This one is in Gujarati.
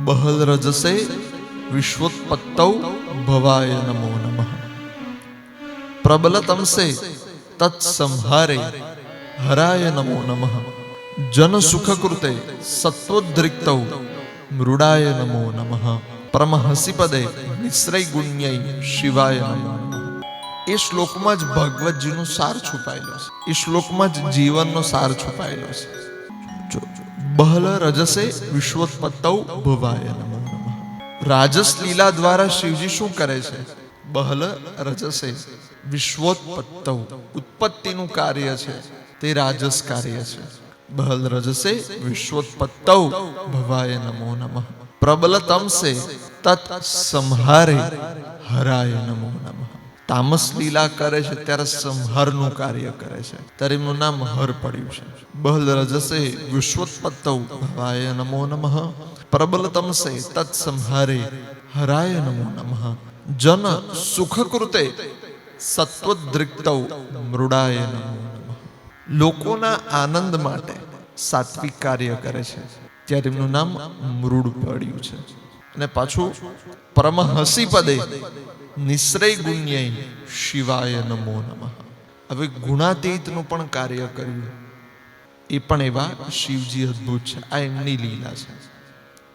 બહલ રજસે વિશ્વોત્પત્તૌ ભવાય નમો નમઃ. પ્રબલ તમસે તત્સંહારે હરાય નમો નમઃ. જન સુખ કૃતે સત્વોદ્રિક્તૌ મૃડાય નમો નમઃ. પરમહંસિપદે નિશ્રય ગુણ્યૈ શિવાય નમો નમઃ. એ શ્લોકમાં જ ભગવતજીનો સાર છુપાયેલો છે. એ શ્લોકમાં જ જીવનનો સાર છુપાયેલો છે. બહલ રજસે વિશ્વોત્પત્તૌ ભવાય નમો નમઃ. રાજસ લીલા દ્વારા શિવજી શું કરે છે? બહલ રજસે વિશ્વોત્પત્તૌ, ઉત્પત્તિનું કાર્ય છે તે રાજસ કાર્ય છે. બહલ રજસે વિશ્વોત્પત્તૌ ભવાય નમો નમઃ. પ્રબલ તમસે તત સંહારે હરાય નમો નમઃ. તામસ લીલા કરે છે ત્યારે સંહારનું કાર્ય કરે છે, ત્યારે એમનું નામ હર પડ્યું છે. બહલ રજસે વિશ્વોત્પત્તૌ ભવાય નમો નમઃ. પ્રબલ તમસે તત સંહારે હરાય નમો નમઃ. જન સુખ કૃતે સત્વોદ્રિક્તૌ મૃડાય નમો નમઃ. લોકોના આનંદ માટે સાત્વિક કાર્ય કરે છે ત્યારે એમનું નામ મૃડ પડ્યું છે. અને પાછું પરમહંસી પદે નિશ્રય ગુણ્યૈ શિવાય નમો નમઃ. હવે ગુણાતીતનું પણ કાર્ય કર્યું, એ પણ એવા શિવજી અદ્ભુત છે. આ એમની લીલા છે.